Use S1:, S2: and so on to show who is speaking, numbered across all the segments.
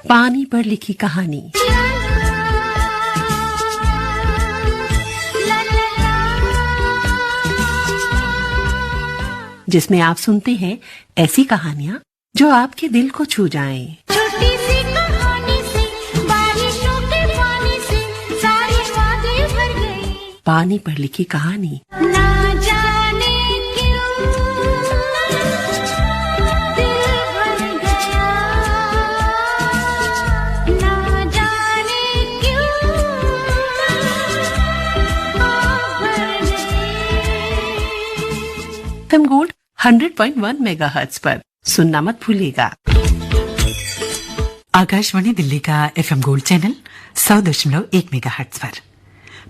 S1: पानी पर लिखी कहानी। जिसमें आप सुनते हैं ऐसी कहानियां जो आपके दिल को छू जाएं।
S2: छोटी सी कहानी से बारिशों के पानी से सारे वादे भर गए।
S1: पानी पर लिखी कहानी।
S2: ना जाने क्यों दिल भर गया, ना जाने क्यों आँख भर गई।
S1: FM गोल्ड 100.1 मेगाहर्ट्ज पर सुनना मत भूलिएगा।
S3: आकाशवाणी दिल्ली का FM गोल्ड चैनल 100.1 मेगाहर्ट्ज पर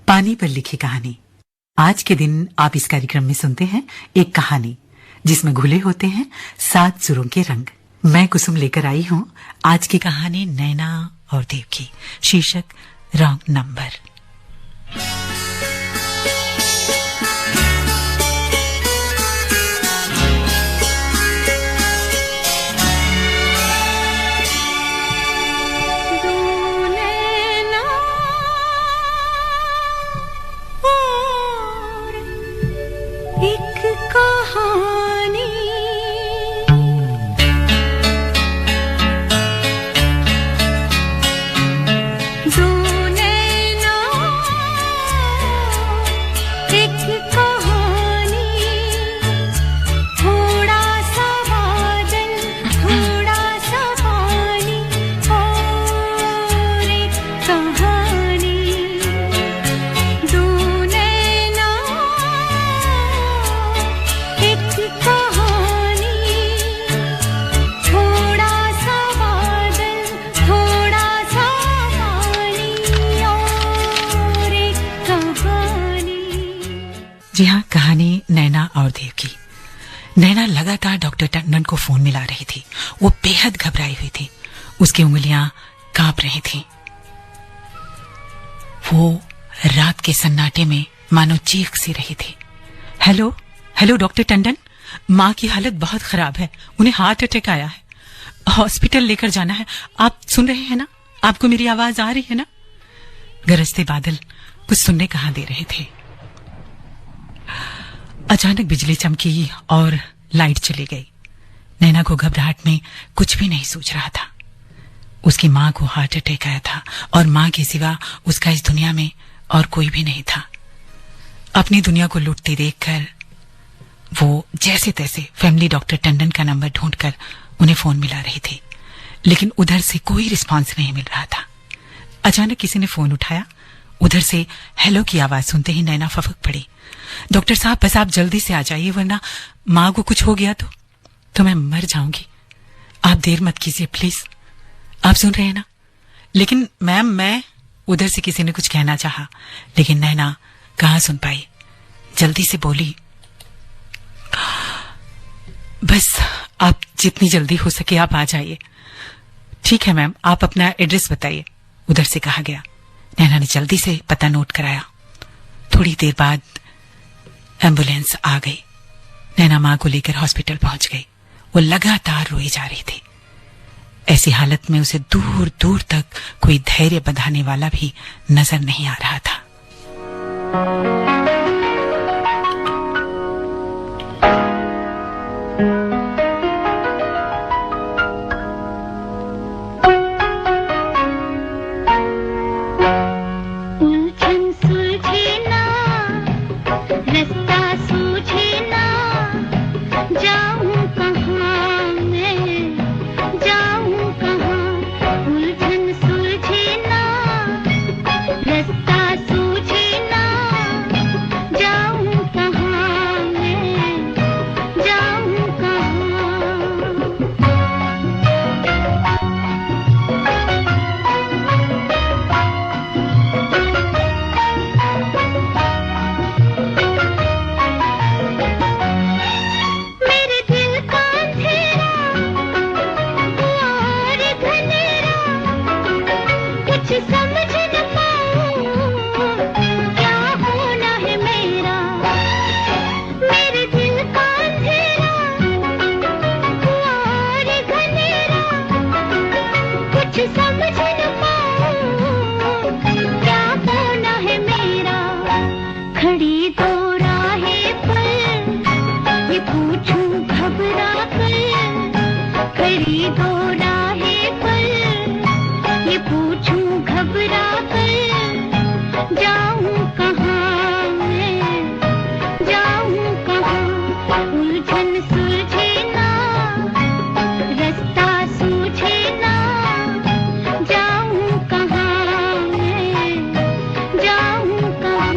S3: पानी पर लिखी कहानी। आज के दिन आप इस कार्यक्रम में सुनते हैं एक कहानी जिसमें घुले होते हैं 7 सुरों के रंग। मैं कुसुम लेकर आई हूं आज की कहानी नैना और देव की, शीर्षक रॉन्ग नंबर।
S2: एक कहानी दो नैना, एक कहानी, थोड़ा सा बादल, थोड़ा सा पानी और एक कहानी। दो नैना, एक कहानी, थोड़ा सा बादल, थोड़ा सा पानी और एक कहानी।
S3: जी हाँ, कहानी नैना और देव की। नैना लगातार डॉक्टर टंडन को फोन मिला रही थी। वो बेहद घबराई हुई थी। उसकी उंगलियां कांप रही थीं। वो रात के सन्नाटे में मानो चीख सी रही थी। हेलो हेलो डॉक्टर टंडन, माँ की हालत बहुत खराब है, उन्हें हार्ट अटैक आया है, हॉस्पिटल लेकर जाना है। आप सुन रहे हैं ना? आपको मेरी आवाज आ रही है ना? गरजते बादल कुछ सुनने कहाँ दे रहे थे। अचानक बिजली चमकी और लाइट चली गई। नैना को घबराहट में कुछ भी नहीं सूझ रहा था। उसकी माँ को हार्ट अटैक आया था और माँ के सिवा उसका इस दुनिया में और कोई भी नहीं था। अपनी दुनिया को लुटती देखकर वो जैसे तैसे फैमिली डॉक्टर टंडन का नंबर ढूंढकर उन्हें फोन मिला रही थी, लेकिन उधर से कोई रिस्पांस नहीं मिल रहा था। अचानक किसी ने फोन उठाया। उधर से हेलो की आवाज सुनते ही नैना फफक पड़ी। डॉक्टर साहब, बस आप जल्दी से आ जाइए, वरना माँ को कुछ हो गया तो मैं मर जाऊंगी। आप देर मत कीजिए प्लीज। आप सुन रहे हैं ना? लेकिन मैम, मैं उधर से किसी ने कुछ कहना चाहा, लेकिन नैना कहाँ सुन पाई। जल्दी से बोली, बस आप जितनी जल्दी हो सके आप आ जाइए। ठीक है मैम, आप अपना एड्रेस बताइए, उधर से कहा गया। नैना ने जल्दी से पता नोट कराया। थोड़ी देर बाद एम्बुलेंस आ गई। नैना माँ को लेकर हॉस्पिटल पहुंच गई। वो लगातार रोई जा रही थी। ऐसी हालत में उसे दूर दूर तक कोई धैर्य बंधाने वाला भी नजर नहीं आ रहा था।
S2: समझ न पाऊं क्या होना है मेरा। खड़ी दो राहें पर ये पूछूं घबरा कर, खड़ी दो राहें पर ये पूछूं घबरा कर, जाऊं कहाँ मैं, जाऊं कहाँ। उलझन सुलझे ना, रास्ता सूझे ना, जाऊं कहाँ मैं, जाऊं कहाँ।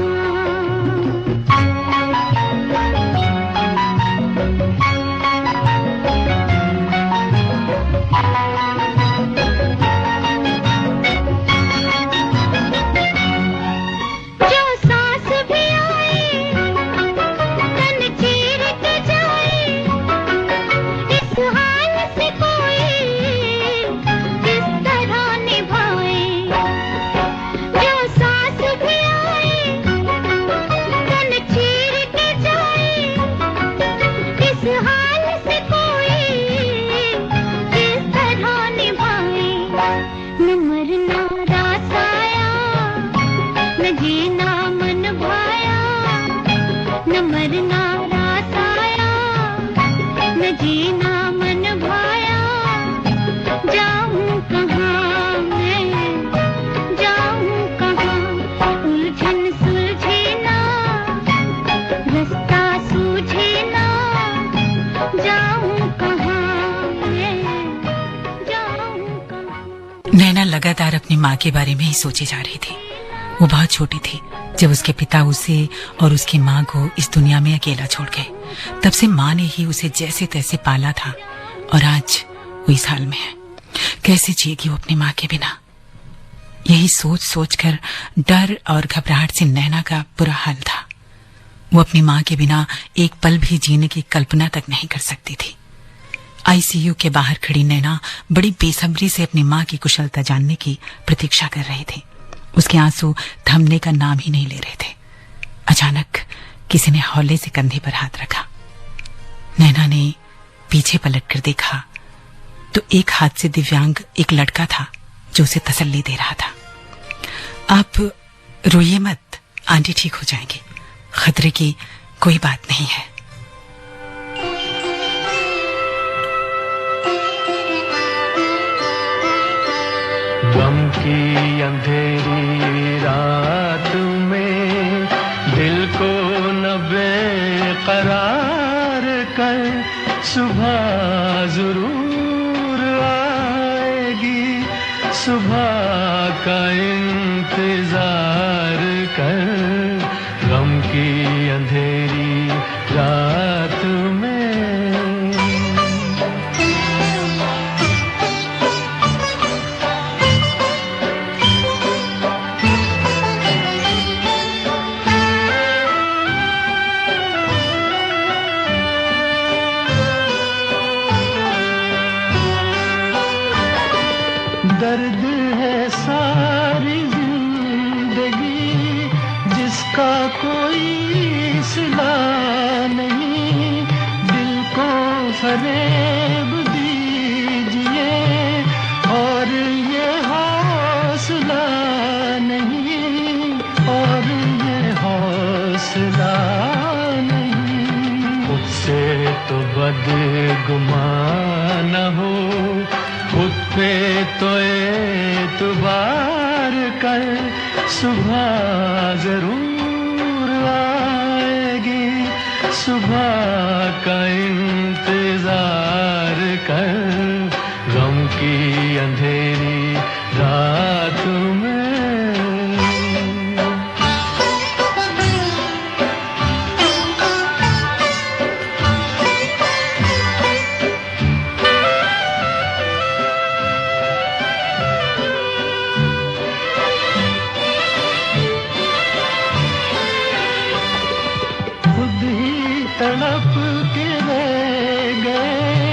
S2: जो सांस भी आए तन चीर के जाए, इस हाल से कोई किस तरह निभाए। जो सांस भी आए तन चीर के जाए, इस हाल से कोई किस तरह निभाए। न मरना रास आया, न जीना मन भाया, न मरना रास आया, न जीना मन भाया, जाऊं कहाँ मैं, जाऊं कहाँ। उलझन सुलझे ना, रास्ता सूझे ना, जाऊं कहाँ मैं, जाऊं कहाँ।
S3: नैना लगातार अपनी माँ के बारे में ही सोची जा रही थी। वो बहुत छोटी थी जब उसके पिता उसे और उसकी माँ को इस दुनिया में अकेला छोड़ गए। तब से माँ ने ही उसे जैसे तैसे पाला था और आज वो इस हाल में है। कैसे जिएगी वो अपनी माँ के बिना? यही सोच सोच कर डर और घबराहट से नैना का बुरा हाल था। वो अपनी माँ के बिना एक पल भी जीने की कल्पना तक नहीं कर सकती थी। आईसीयू के बाहर खड़ी नैना बड़ी बेसब्री से अपनी माँ की कुशलता जानने की प्रतीक्षा कर रही थी। उसके आंसू थमने का नाम ही नहीं ले रहे थे। अचानक किसी ने हौले से कंधे पर हाथ रखा। नैना ने पीछे पलटकर देखा तो एक हाथ से दिव्यांग एक लड़का था जो उसे तसल्ली दे रहा था। आप रोइए मत, आंटी ठीक हो जाएंगी, खतरे की कोई बात नहीं है।
S4: गम की अंधेरी रात में दिल को न बेकरार कर, सुबह जरूर आएगी, सुबह का इंतजार कर। गम की अंधेरी रात में दर्द है सारी जिंदगी जिसका कोई सिला नहीं, दिल को फरेब दीजिए और ये हौसला नहीं, और ये हौसला नहीं। उससे तो बदगुमान हो, खुद पे तो एतबार कर, सुबह जरूर आएगी, सुबह का इंतजार कर। गम की अंधेरी रात में तड़प के रह गए,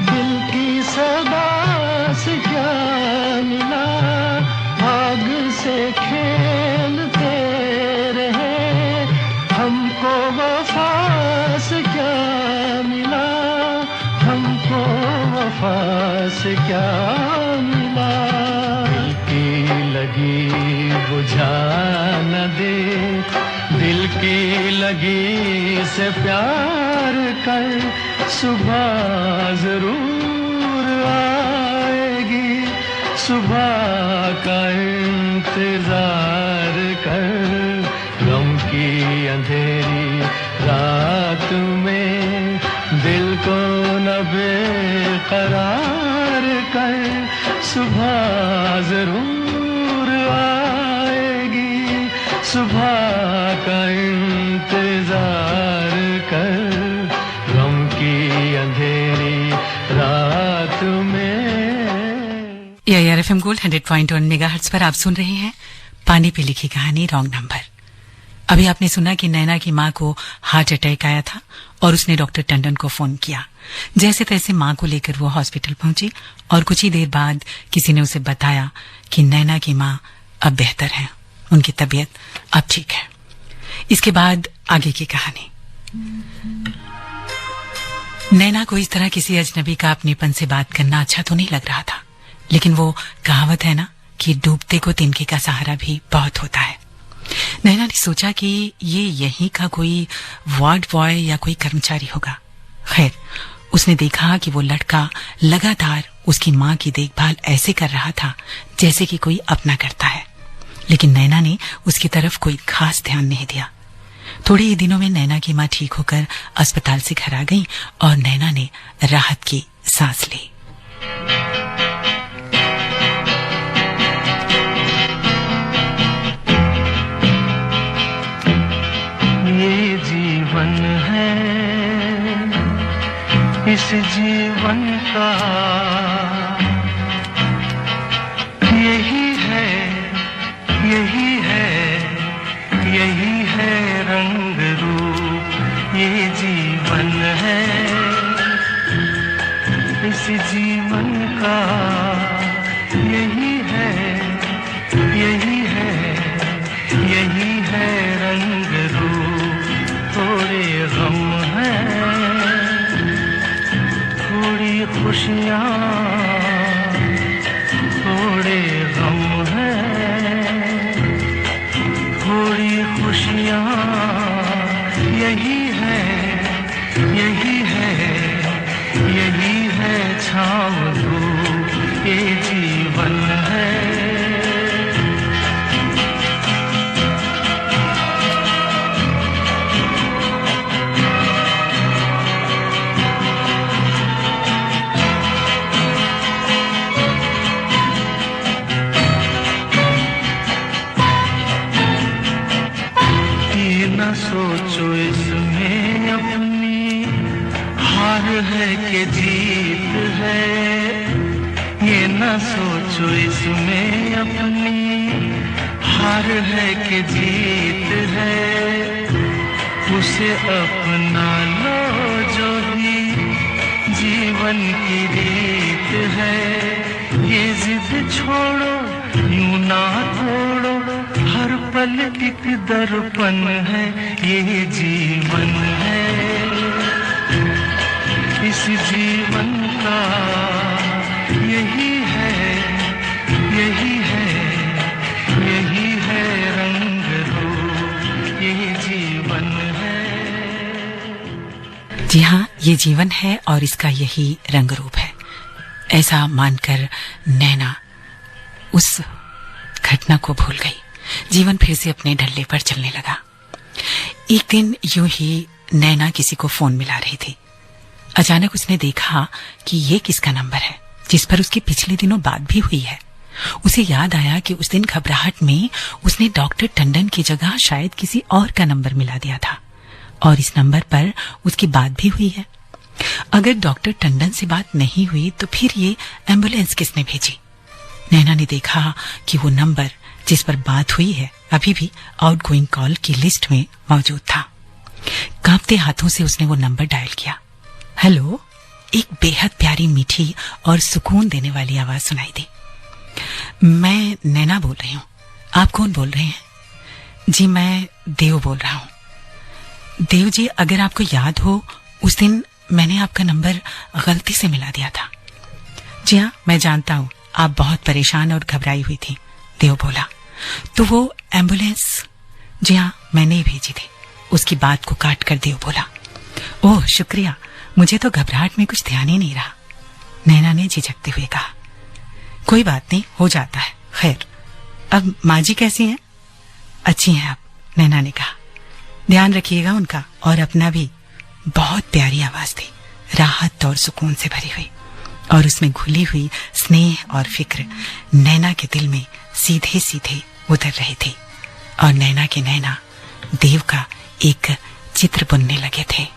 S4: दिल की सदा से क्या मिला, आग से खेलते रहे, हमको वफा से क्या मिला, हमको वफा से क्या मिला। की लगी से प्यार कर, सुबह जरूर आएगी, सुबह का इंतजार कर। गम की अंधेरी रात में दिल को न बेकरार कर, सुबह जरूर आएगी, सुबह का इंतजार कर। गम की अंधेरी रात में।
S3: AIR FM गोल्ड 100.1 मेगाहर्ट्ज पर आप सुन रहे हैं पानी पे लिखी कहानी रॉन्ग नंबर। अभी आपने सुना कि नैना की मां को हार्ट अटैक आया था और उसने डॉक्टर टंडन को फोन किया। जैसे तैसे मां को लेकर वो हॉस्पिटल पहुंची और कुछ ही देर बाद किसी ने उसे बताया कि नैना की मां अब बेहतर हैं, उनकी तबीयत अब ठीक है। इसके बाद आगे की कहानी। नैना को इस तरह किसी अजनबी का अपनेपन से बात करना अच्छा तो नहीं लग रहा था, लेकिन वो कहावत है ना कि डूबते को तिनके का सहारा भी बहुत होता है। नैना ने सोचा कि ये यहीं का कोई वार्ड बॉय या कोई कर्मचारी होगा। खैर, उसने देखा कि वो लड़का लगातार उसकी मां की देखभाल ऐसे कर रहा था जैसे कि कोई अपना करता है, लेकिन नैना ने उसकी तरफ कोई खास ध्यान नहीं दिया। थोड़े ही दिनों में नैना की मां ठीक होकर अस्पताल से घर आ गई और नैना ने राहत की सांस ली।
S4: ये जीवन है, इस जीवन का यही है, यही है, यही है रंग रूप। ये जीवन है, इस जीवन का यही है, यही है, यही है रंग रूप। थोड़े गम हैं, थोड़ी खुशियाँ, थोड़े गम हैं, थोड़ी खुशियाँ। यही है, यही है, यही है छाँव धूप। ये जीवन है। सोचो इसमें अपनी हार है कि जीत है, ये न सोचो इसमें अपनी हार है कि जीत है। उसे अपना लो जो भी जीवन की रीत है। ये जिद छोड़ो, यूं ना तोड़ो, हर पल एक दर्पण है। ये जीवन है, इस जीवन का यही है, यही है, यही है रंग रूप। ये जीवन है।
S3: जी हाँ, ये जीवन है और इसका यही रंग रूप है। ऐसा मानकर नैना उस घटना को भूल गई। जीवन फिर से अपने ढल्ले पर चलने लगा। एक दिन यूं ही नैना किसी को फोन मिला रही थी। अचानक उसने देखा कि ये किसका नंबर है जिस पर उसके पिछले दिनों बात भी हुई है। उसे याद आया कि उस दिन घबराहट में उसने डॉक्टर टंडन की जगह शायद किसी और का नंबर मिला दिया था और इस नंबर पर उसकी बात भी हुई है। अगर डॉक्टर टंडन से बात नहीं हुई तो फिर ये एम्बुलेंस किसने भेजी? नैना ने देखा कि वो नंबर जिस पर बात हुई है अभी भी आउटगोइंग कॉल की लिस्ट में मौजूद था। कांपते हाथों से उसने वो नंबर डायल किया। हेलो, एक बेहद प्यारी, मीठी और सुकून देने वाली आवाज सुनाई दी। मैं नैना बोल रही हूँ। आप कौन बोल रहे हैं? जी मैं देव बोल रहा हूँ। देव जी, अगर आपको याद हो उस दिन मैंने आपका नंबर गलती से मिला दिया था। जी हाँ, मैं जानता हूँ आप बहुत परेशान और घबराई हुई थी। देव बोला। तो वो एम्बुलेंस? जी हाँ, मैंने ही भेजी थी। उसकी बात को काट कर देव बोला, ओह शुक्रिया, मुझे तो घबराहट में कुछ ध्यान ही नहीं रहा। नैना ने झिझकते हुए कहा, कोई बात नहीं, हो जाता है। खैर, अब माँ जी कैसी हैं? अच्छी हैं अब, नैना ने कहा। ध्यान रखिएगा उनका और अपना भी। बहुत प्यारी आवाज थी, राहत और सुकून से भरी हुई, और उसमें घुली हुई स्नेह और फिक्र नैना के दिल में सीधे सीधे उतर रही थी, और नैना के नैना देव का एक चित्र बुनने लगे थे।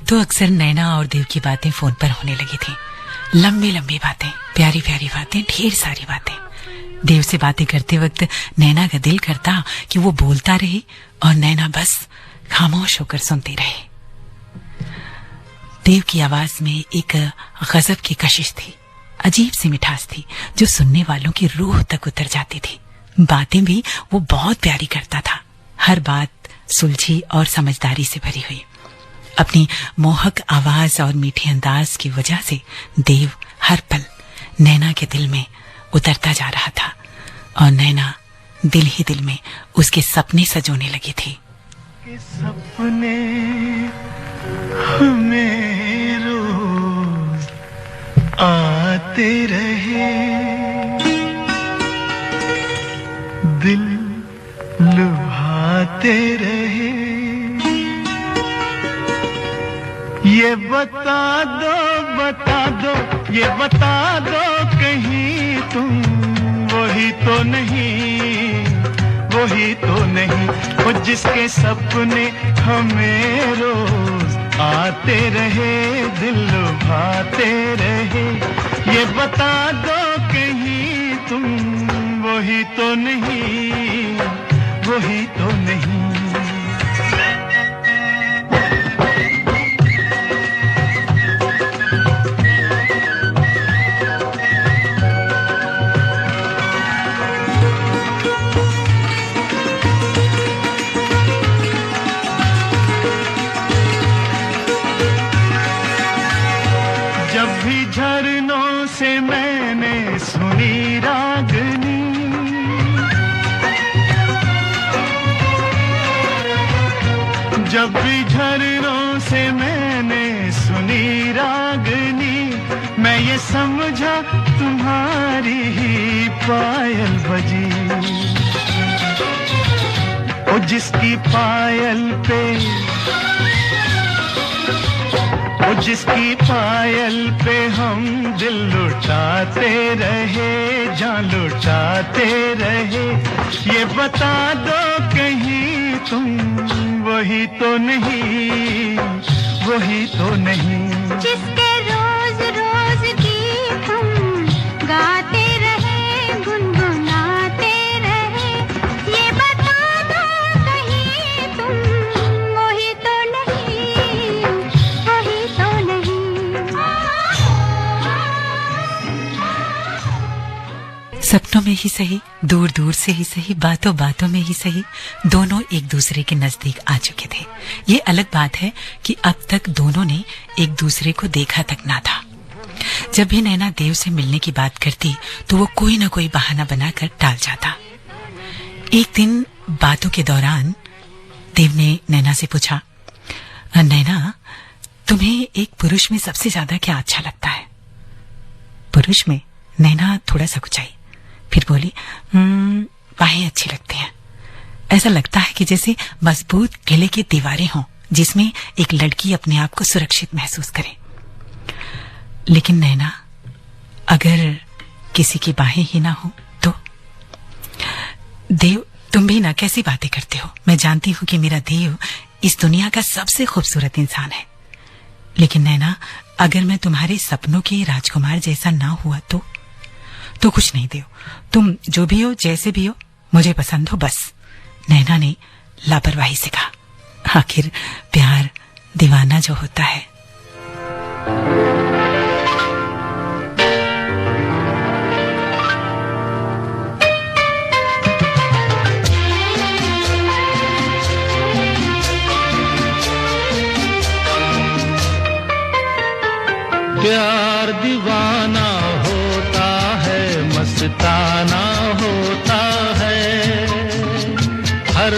S3: तो अक्सर नैना और देव की बातें फोन पर होने लगी थी। लंबी लंबी बातें, प्यारी प्यारी बातें, ढेर सारी बातें। देव से बातें करते वक्त नैना का दिल करता कि वो बोलता रहे और नैना बस खामोश होकर सुनती रहे। देव की आवाज में एक गजब की कशिश थी, अजीब सी मिठास थी जो सुनने वालों की रूह तक उतर जाती थी। बातें भी वो बहुत प्यारी करता था, हर बात सुलझी और समझदारी से भरी हुई। अपनी मोहक आवाज और मीठे अंदाज की वजह से देव हर पल नैना के दिल में उतरता जा रहा था, और नैना दिल ही दिल में उसके सपने सजोने लगी थी।
S4: सपने हमें रोज आते रहे, दिल लुभाते रहे। ये बता दो, ये बता दो कहीं तुम वही तो नहीं, वही तो नहीं, वो जिसके सपने हमें रोज आते रहे, दिल लुभाते रहे। ये बता दो कहीं तुम वही तो नहीं, वही तो नहीं। झरनों से मैंने सुनी रागनी, जब भी झरनों से मैंने सुनी रागनी, मैं ये समझा तुम्हारी ही पायल बजी। ओ जिसकी पायल पे ओ जिसकी पायल पे हम दिल लुटाते रहे, जान लुटाते रहे, ये बता दो कहीं तुम वही तो नहीं, वही तो नहीं।
S2: जिसके रोज रोज गीत हम गाते रहे, गुनगुनाते रहे, ये बता दो कहीं तुम वही तो नहीं, वही तो नहीं।
S3: सपनों में ही सही, दूर दूर से ही सही, बातों बातों में ही सही, दोनों एक दूसरे के नजदीक आ चुके थे। ये अलग बात है कि अब तक दोनों ने एक दूसरे को देखा तक ना था। जब भी नैना देव से मिलने की बात करती तो वो कोई ना कोई बहाना बनाकर टाल जाता। एक दिन बातों के दौरान देव ने नैना से पूछा, नैना, तुम्हें एक पुरुष में सबसे ज्यादा क्या अच्छा लगता है? पुरुष में? नैना थोड़ा सा कुचाई, फिर बोली, बाहें अच्छी लगती हैं। ऐसा लगता है कि जैसे मजबूत किले की दीवारें हों जिसमें एक लड़की अपने आप को सुरक्षित महसूस करे। लेकिन नैना, अगर किसी की बाहें ही ना हो तो? देव, तुम भी ना कैसी बातें करते हो। मैं जानती हूं कि मेरा देव इस दुनिया का सबसे खूबसूरत इंसान है, लेकिन नैना, अगर मैं तुम्हारे सपनों के राजकुमार जैसा ना हुआ तो कुछ नहीं देव, तुम जो भी हो, जैसे भी हो, मुझे पसंद हो बस। नैना ने लापरवाही से कहा। आखिर प्यार दीवाना जो होता है।
S4: प्यार दीवाना होता है, मस्ताना होता है, हर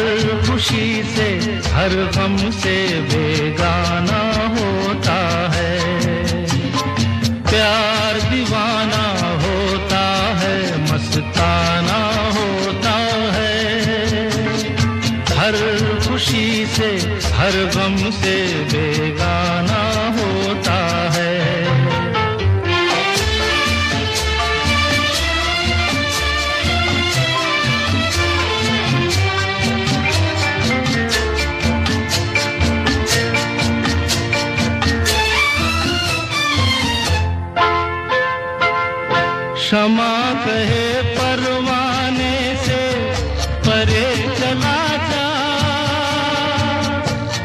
S4: खुशी से हर गम से बेगाना होता है। प्यार दीवाना होता है, मस्ताना होता है, हर खुशी से हर गम से बेगाना होता है। क्षमा कहे परवाने से परे चला जा,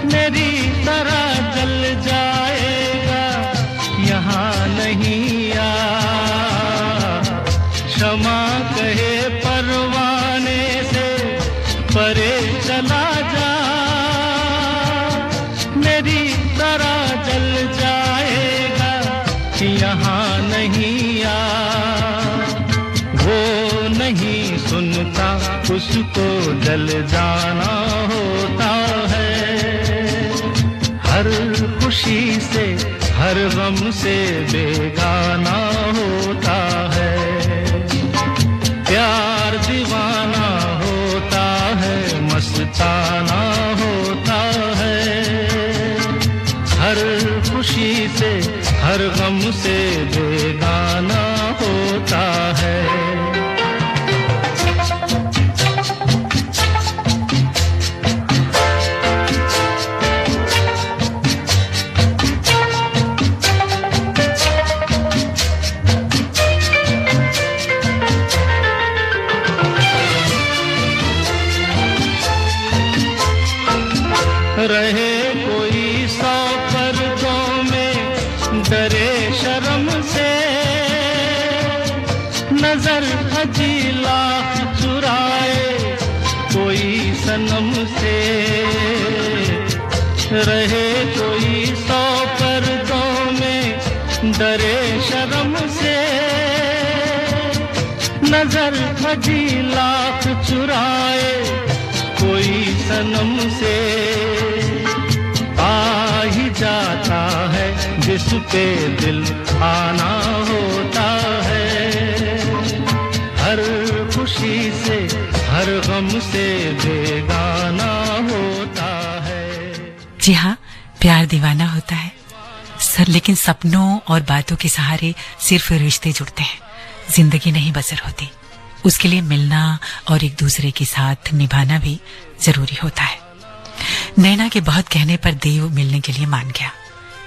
S4: मेरी तरह जल जाएगा यहाँ नहीं आ। क्षमा कहे परवाने से परे चला जा, मेरी तरह जल जाएगा यहाँ नहीं आ। वो नहीं सुनता, उसको जल जाना होता है, हर खुशी से हर गम से बेगाना होता है। प्यार दीवाना होता है, मस्ताना होता है, हर खुशी से हर गम से बेगाना होता है। रहे कोई 100 पर्दों में, डरे शर्म से, नजर हजी लाख चुराए कोई सनम से। रहे कोई 100 पर्दों में, डरे शर्म से, नजर हजी लाख चुराए कोई सनम से। आ ही जाता है जिस पे दिल आना होता है, हर खुशी से हर गम से बेगाना होता है।
S3: जी हाँ, प्यार दीवाना होता है, लेकिन सपनों और बातों के सहारे सिर्फ रिश्ते जुड़ते हैं, जिंदगी नहीं बसर होती। उसके लिए मिलना और एक दूसरे के साथ निभाना भी जरूरी होता है। नैना के बहुत कहने पर देव मिलने के लिए मान गया।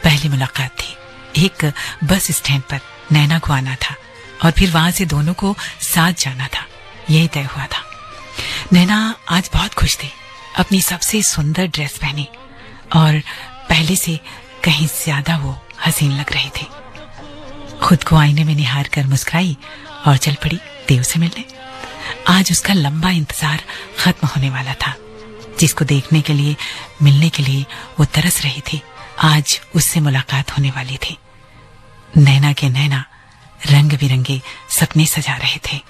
S3: पहली मुलाकात थी, एक बस स्टैंड पर नैना को आना था और फिर वहां से दोनों को साथ जाना था, यही तय हुआ था। नैना आज बहुत खुश थी, अपनी सबसे सुंदर ड्रेस पहनी और पहले से कहीं ज्यादा वो हसीन लग रही थी। खुद को आईने में निहार कर मुस्कुराई और चल पड़ी देव से मिलने। आज उसका लंबा इंतजार खत्म होने वाला था। जिसको देखने के लिए, मिलने के लिए वो तरस रही थी, आज उससे मुलाकात होने वाली थी। नैना के नैना रंग बिरंगे सपने सजा रहे थे।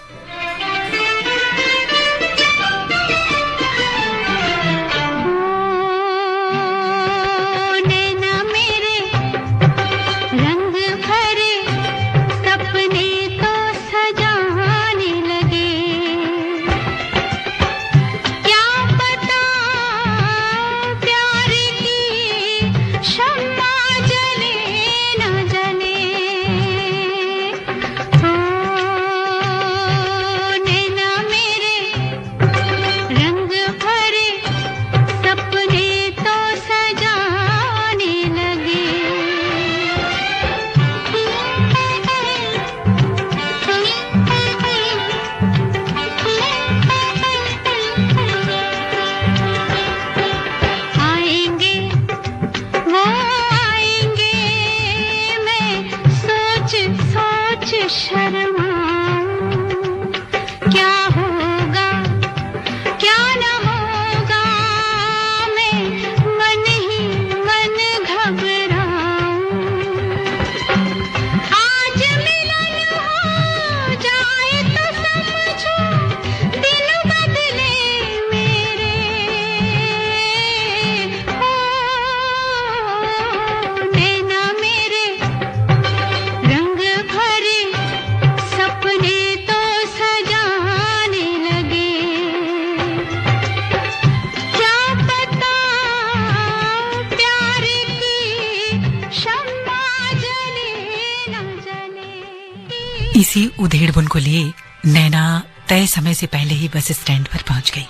S3: इसी उधेड़बुन को लिए नैना तय समय से पहले ही बस स्टैंड पर पहुंच गई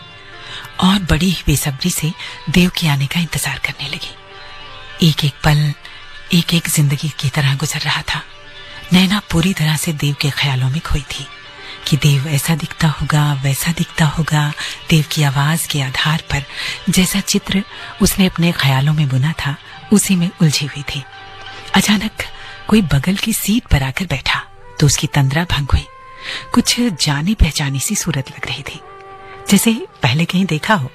S3: और बड़ी ही बेसब्री से देव के आने का इंतजार करने लगी। एक एक पल एक एक जिंदगी की तरह गुजर रहा था। नैना पूरी तरह से देव के ख्यालों में खोई थी कि देव ऐसा दिखता होगा, वैसा दिखता होगा। देव की आवाज के आधार पर जैसा चित्र उसने अपने ख्यालों में बुना था, उसी में उलझी हुई थी। अचानक कोई बगल की सीट पर आकर बैठा तो उसकी तंद्रा भंग हुई। कुछ जानी पहचानी सी सूरत लग रही थी, जैसे पहले कहीं देखा हो।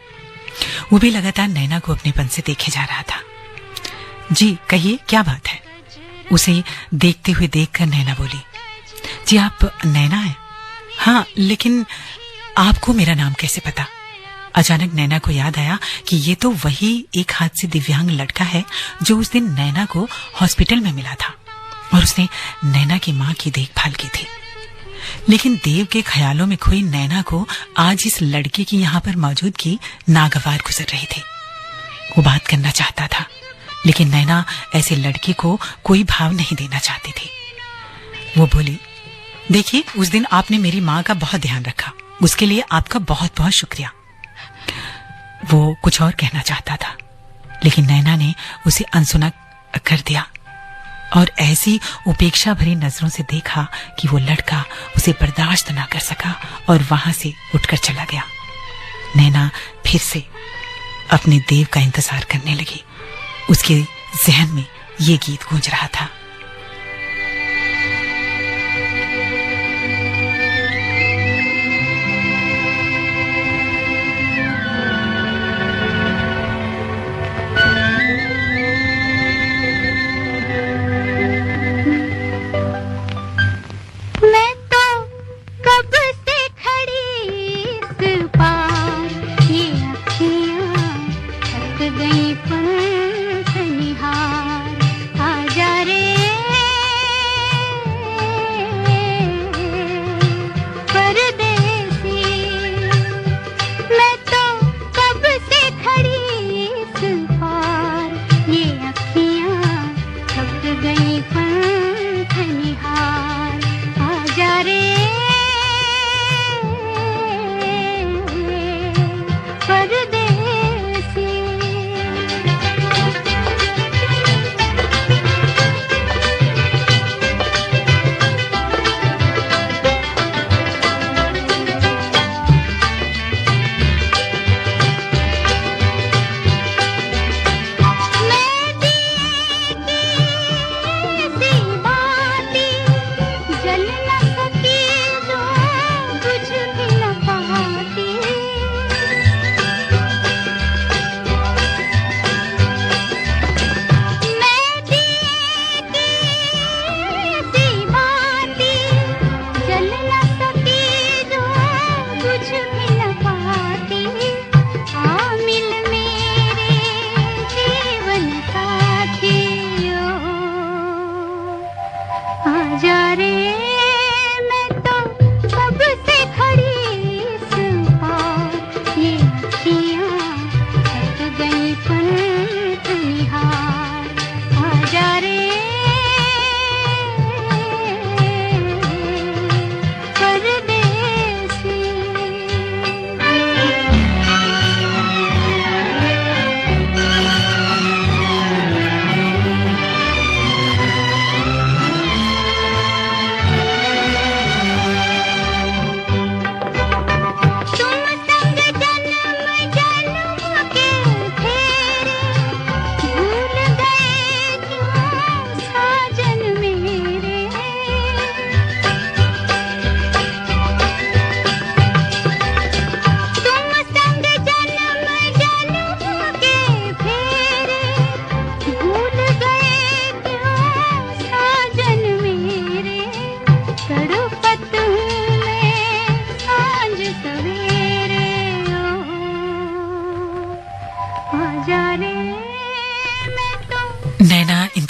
S3: वो भी लगातार नैना को अपनेपन से देखे जा रहा था। जी कहिए, क्या बात है? उसे देखते हुए देखकर नैना बोली, जी आप नैना हैं? हाँ, लेकिन आपको मेरा नाम कैसे पता? अचानक नैना को याद आया कि ये तो वही एक हाथ से दिव्यांग लड़का है जो उस दिन नैना को हॉस्पिटल में मिला था और उसने नैना की मां की देखभाल की थी। लेकिन देव के ख्यालों में खोई नैना को आज इस लड़के की यहाँ पर मौजूदगी नागवार गुजर रही थी। वो बात करना चाहता था, लेकिन नैना ऐसे लड़के को कोई भाव नहीं देना चाहती थी। वो बोली, देखिए उस दिन आपने मेरी माँ का बहुत ध्यान रखा, उसके लिए आपका बहुत बहुत शुक्रिया। वो कुछ और कहना चाहता था, लेकिन नैना ने उसे अनसुना कर दिया और ऐसी उपेक्षा भरी नजरों से देखा कि वो लड़का उसे बर्दाश्त ना कर सका और वहां से उठकर चला गया। नैना फिर से अपने देव का इंतजार करने लगी। उसके जहन में ये गीत गूंज रहा था।
S2: गई पंख निहार, आजा रे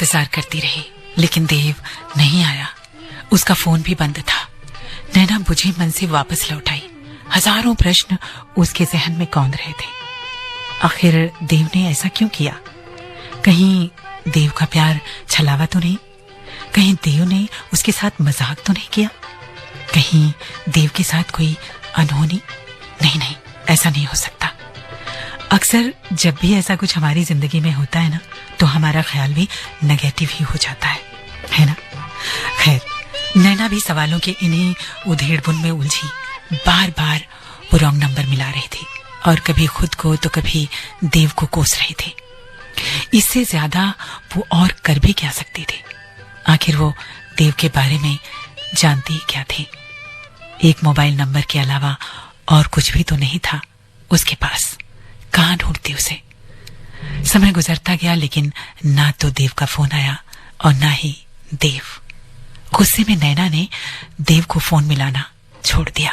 S3: इंतजार करती रही, लेकिन देव नहीं आया। उसका फोन भी बंद था। नैना बुझे मन से वापस लौट आई। हजारों प्रश्न उसके जहन में कौंध रहे थे। आखिर देव ने ऐसा क्यों किया? कहीं देव का प्यार छलावा तो नहीं? कहीं देव ने उसके साथ मजाक तो नहीं किया? कहीं देव के साथ कोई अनहोनी? नहीं, ऐसा नहीं हो सकता। अक्सर जब भी ऐसा कुछ हमारी जिंदगी में होता है ना, तो हमारा ख्याल भी नेगेटिव ही हो जाता है ना? खैर, नैना भी सवालों के इन्हीं उधेड़बुन में उलझी बार बार वो रॉन्ग नंबर मिला रही थी और कभी खुद को तो कभी देव को कोस रही थी। इससे ज्यादा वो और कर भी क्या सकती थी? आखिर वो देव के बारे में जानती ही क्या थी? एक मोबाइल नंबर के अलावा और कुछ भी तो नहीं था उसके पास। कहाँ ढूंढती उसे? समय गुजरता गया, लेकिन ना तो देव का फोन आया और ना ही देव। गुस्से में नैना ने देव को फोन मिलाना छोड़ दिया।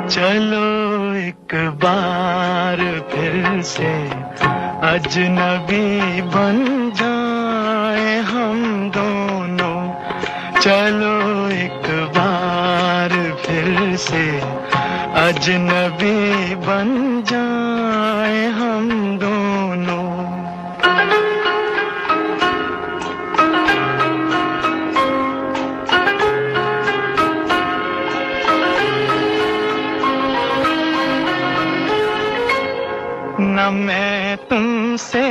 S4: चलो एक बार फिर से अजनबी बन जाए हम दोनों। चलो एक बार फिर से अजनबी बन जाए हम दोनों। न मैं तुमसे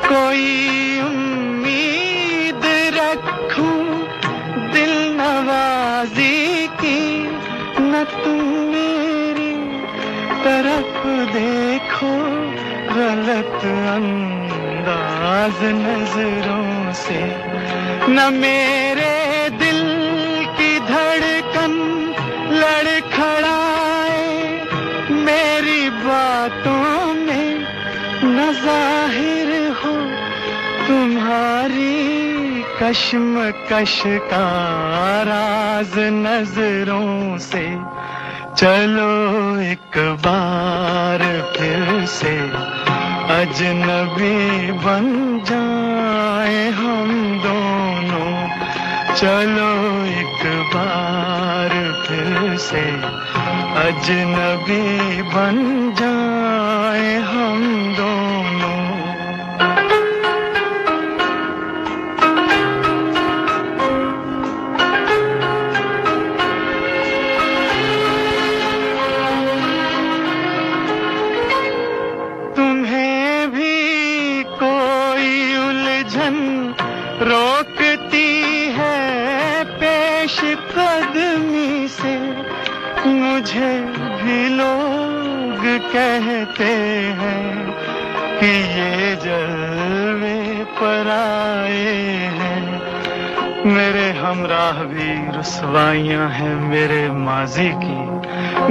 S4: कोई उम्मीद रखूं दिल नवाजी की, न तुम मेरी तरफ देखो गलत अंदाज नजरों से। न मेरे दिल की धड़कन लड़खड़ाए मेरी बातों में, न जाहिर हो तुम्हारी कश्मकश का राज नजरों से। चलो एक बार फिर से अजनबी बन जाए हम दोनों। चलो एक बार फिर से अजनबी बन जाए हम दोनों। तुम्हें भी कोई उलझन रोकती है पेश कदमी से, मुझे भी लोग कहते हैं कि ये जलवे पर आए हैं। मेरे हमराह भी रुसवाइयां हैं मेरे माजी की,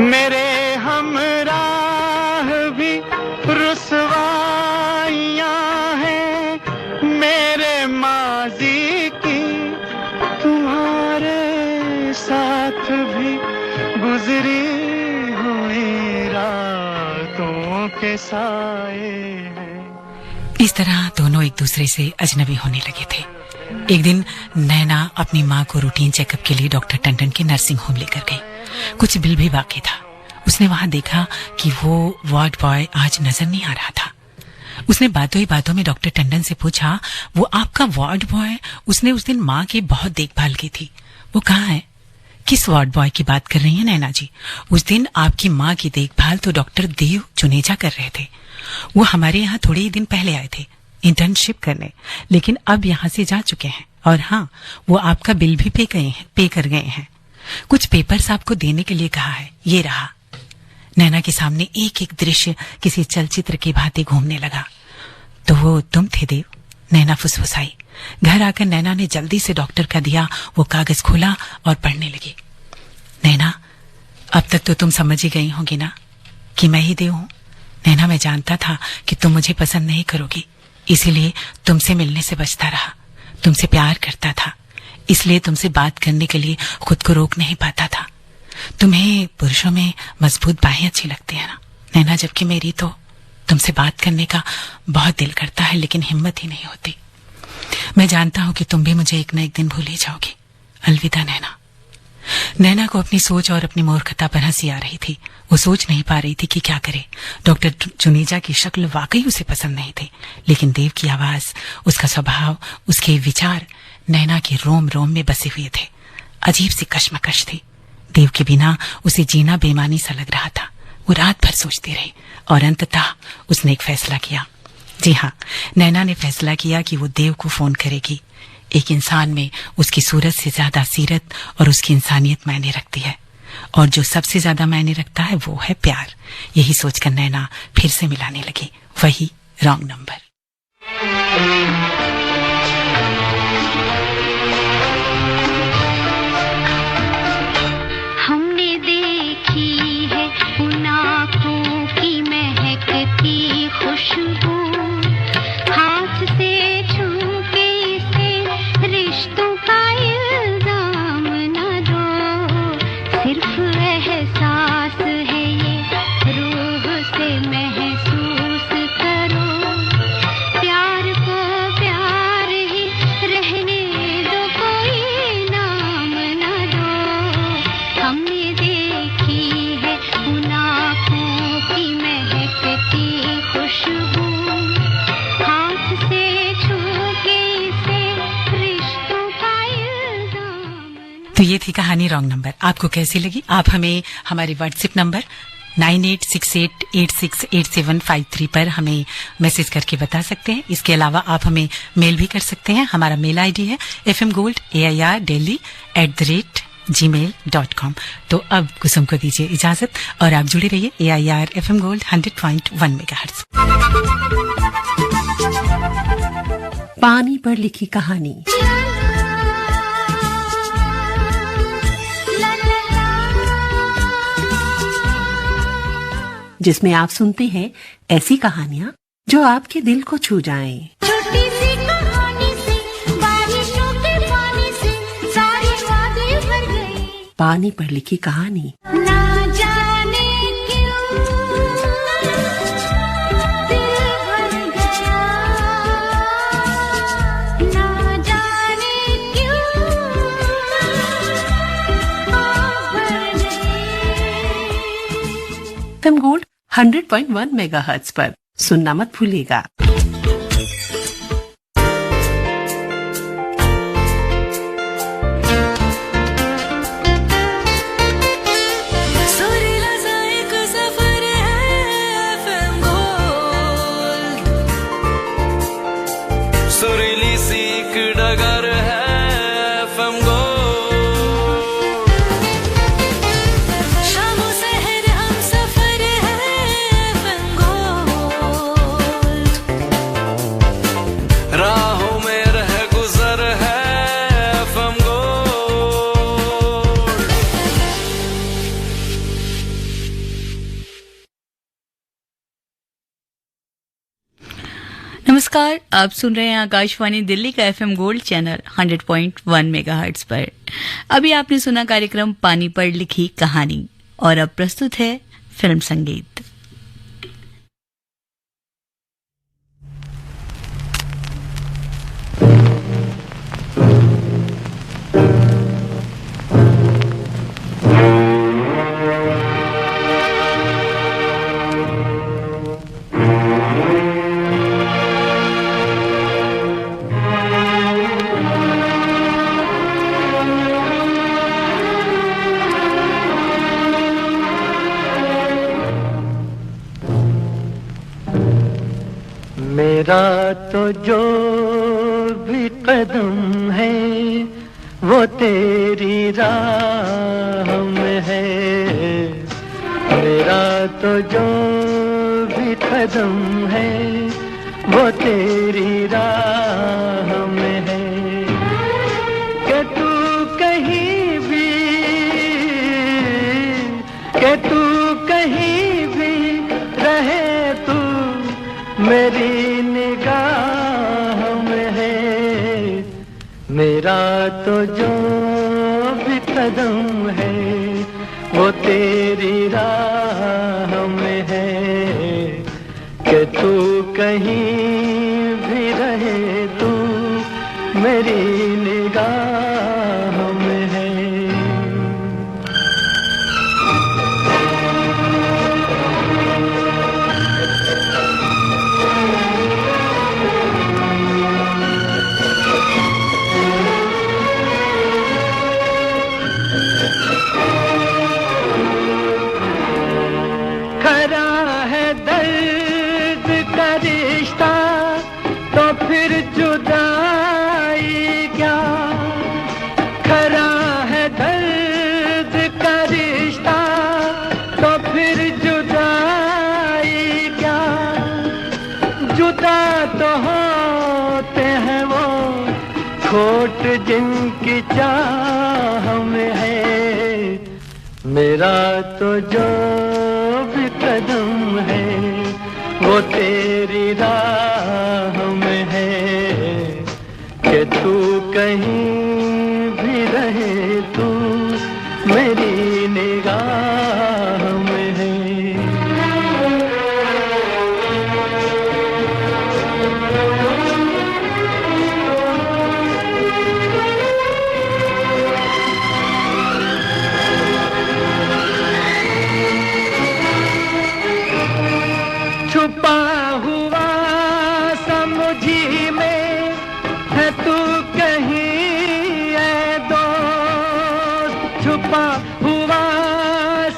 S4: मेरे हमराह भी रुसवाइयां हैं मेरे माजी की। तुम्हारे साथ भी गुजरी हुई रातों के साए हैं।
S3: इस तरह दोनों एक दूसरे से अजनबी होने लगे थे। एक दिन नैना अपनी माँ को रूटीन चेकअप के लिए डॉक्टर टंडन के नर्सिंग होम लेकर गई। कुछ बिल भी बाकी था। उसने वहां देखा कि वो वार्ड बॉय आज नजर नहीं आ रहा था। उसने बातों ही बातों में डॉक्टर टंडन से पूछा, वो आपका वार्ड बॉय, उसने उस दिन माँ की बहुत देखभाल की थी, वो कहाँ है? किस वार्ड बॉय की बात कर रही हैं नैना जी? उस दिन आपकी माँ की देखभाल तो डॉक्टर देव जुनेजा कर रहे थे। वो हमारे यहाँ थोड़े ही दिन पहले आए थे इंटर्नशिप करने, लेकिन अब यहाँ से जा चुके हैं। और हाँ, वो आपका बिल भी पे कर गए हैं। कुछ पेपर्स आपको देने के लिए कहा है, ये रहा। नैना के सामने एक एक दृश्य किसी चलचित्र की भांति घूमने लगा। तो वो तुम थे देव? नैना फुसफुसाई। घर आकर नैना ने जल्दी से डॉक्टर का दिया वो कागज खोला और पढ़ने लगी। नैना, अब तक तो तुम समझ ही गई होगी ना कि मैं ही देव हूं। नैना, मैं जानता था कि तुम मुझे पसंद नहीं करोगी, इसीलिए तुमसे मिलने से बचता रहा। तुमसे प्यार करता था, इसलिए तुमसे बात करने के लिए खुद को रोक नहीं पाता था। तुम्हें पुरुषों में मजबूत बाहें अच्छी लगती है ना नैना, जबकि मेरी तो तुमसे बात करने का बहुत दिल करता है लेकिन हिम्मत ही नहीं होती। मैं जानता हूं कि तुम भी मुझे एक न एक दिन भूल ही जाओगी। अलविदा नैना। नैना को अपनी सोच और अपनी मूर्खता पर हंसी आ रही थी। वो सोच नहीं पा रही थी कि क्या करे। डॉक्टर जुनेजा की शक्ल वाकई उसे पसंद नहीं थी, लेकिन देव की आवाज, उसका स्वभाव, उसके विचार नैना के रोम रोम में बसे हुए थे। अजीब सी कश्मकश थी। देव के बिना उसे जीना बेमानी सा लग रहा था। वो रात भर सोचती रही और अंततः उसने एक फैसला किया। जी हाँ, नैना ने फैसला किया कि वो देव को फोन करेगी। एक इंसान में उसकी सूरत से ज्यादा सीरत और उसकी इंसानियत मायने रखती है, और जो सबसे ज्यादा मायने रखता है वो है प्यार। यही सोचकर नैना फिर से मिलाने लगी वही रॉन्ग नंबर।
S2: हमने देखी है उन आँखों की महकती खुशबू, हाथ से छू के इसे रिश्तों का इल्जाम न दो। सिर्फ एहसास है ये, रूह से महसूस करो। प्यार को प्यार ही रहने दो, कोई नाम न दो। हमने देखी है उन आँखों की महकती खुशबू, हाथ से छू के इसे रिश्तों का इल्जाम।
S3: तो ये थी कहानी रॉन्ग नंबर। आपको कैसी लगी? आप हमें हमारे व्हाट्सएप नंबर 9868868753 पर हमें मैसेज करके बता सकते हैं। इसके अलावा आप हमें मेल भी कर सकते हैं। हमारा मेल आईडी है fmgold@delhi@gmail.com। तो अब कुसुम को दीजिए इजाजत और आप जुड़े रहिए AIR FM Gold 100.1 मेगाहर्ट्ज।
S1: पानी पर लिखी कहानी, जिसमें आप सुनते हैं ऐसी कहानियां जो आपके दिल को छू जाएं।
S2: छोटी सी कहानी से, बारिशों के पानी से सारे वादे भर गए।
S1: पानी पर लिखी कहानी,
S2: ना जाने क्यों दिल भर गया, ना जाने क्यों आँख भर गई।
S1: FM Gold 100.1 मेगाहर्ट्ज पर सुनना मत भूलिएगा।
S5: सुरीला सा एक सफर है FM गोल्ड,
S6: सुरीली सी एक डगर है FM गोल्ड।
S5: शामों शहर हम सफर है FM गोल्ड,
S6: राहों में रह गुजर है FM गोल्ड।
S7: नमस्कार, आप सुन रहे हैं आकाशवाणी दिल्ली का FM गोल्ड चैनल 100.1 मेगाहर्ट्ज पर। अभी आपने सुना कार्यक्रम पानी पर लिखी कहानी, और अब प्रस्तुत है फिल्म संगीत।
S4: मेरा तो जो भी कदम है वो तेरी राह में है। मेरा तो जो भी कदम है वो तेरी राह में है। कि तू कहीं भी, कि तू कहीं भी रहे, तू मेरी निगाह में है। मेरा तो जो भी कदम है वो तेरी राह में है कि तू कहीं भी रहे, तू मेरी निगाह में है। खरा है दर्द का रिश्ता तो फिर जुदाई क्या, खरा है दर्द का रिश्ता तो फिर जुदाई क्या, जुदा तो होते हैं वो खोट जिनकी चाह में है। मेरा तो जो भी कदम है वो तेरी राह में है कि तू कहीं भी रहे, तू मेरी निगाह में है। छुपा हुआ समझी में है तू कहीं ऐ दोस्त, छुपा हुआ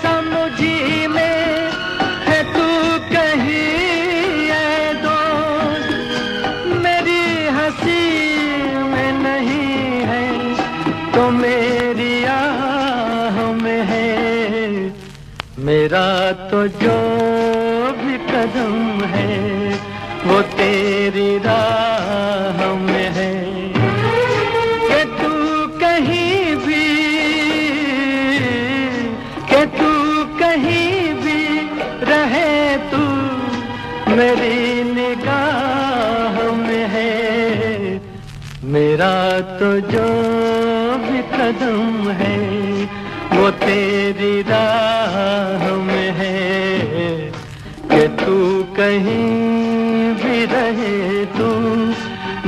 S4: समझी में है तू कहीं ऐ दोस्त, मेरी हंसी में नहीं है तो मेरी आह में है। मेरा तो जो कदम है वो तेरी राह में है कि तू कहीं भी, कि तू कहीं भी रहे, तू मेरी निगाह में है। मेरा तो जो भी कदम है वो तेरी राह में है कि तू कहीं भी रहे, तू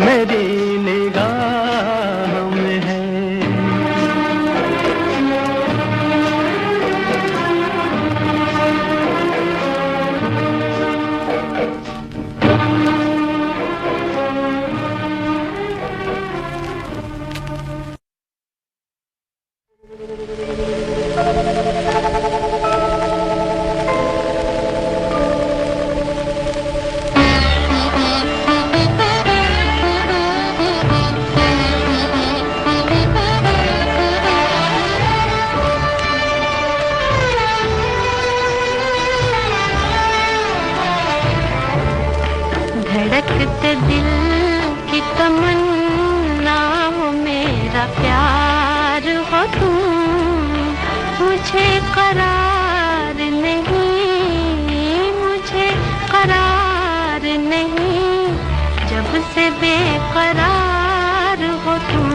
S4: मेरी निगाह में है।
S2: धड़कते दिल की तमन्ना हो मेरा प्यार हो तुम, मुझे करार नहीं, मुझे करार नहीं, जब से बेकरार हो तुम,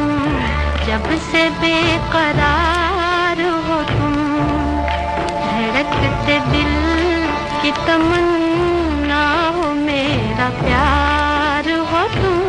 S2: जब से बेकरार हो तुम। धड़कते दिल की तमन्ना हो मेरा प्यार हो तुम।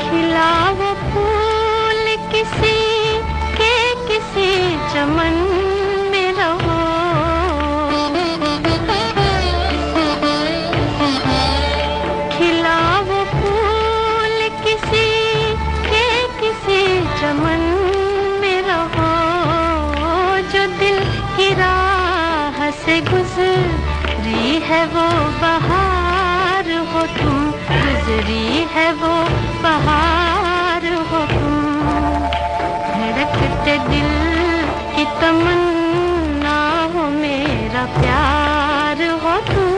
S2: खिला वो फूल किसी के किसी चमन में रहो, खिला वो फूल किसी के किसी चमन में रहो, जो दिल की राह से गुजरी है वो बहार हो तुम, गुजरी है वो बहार हो तुम। धड़कते दिल की तमन्ना हो मेरा प्यार हो तुम।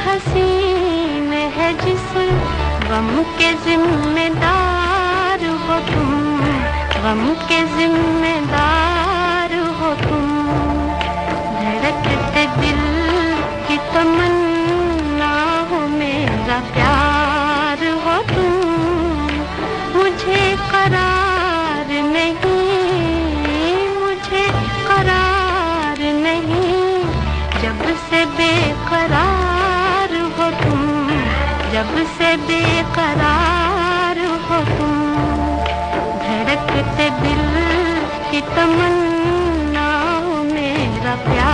S2: हसीन है जिस गम के जिम्मेदार हो तुम, गम के जिम्मेदार हो तुम। धड़कते दिल की तमन्ना हो मेरा प्यार हो तुम। मुझे करार नहीं, मुझे करार नहीं, जब से बेकरार हो तुम, जब से बेकरार हो तुम। धड़कते दिल की तमन्ना हो मेरा प्यार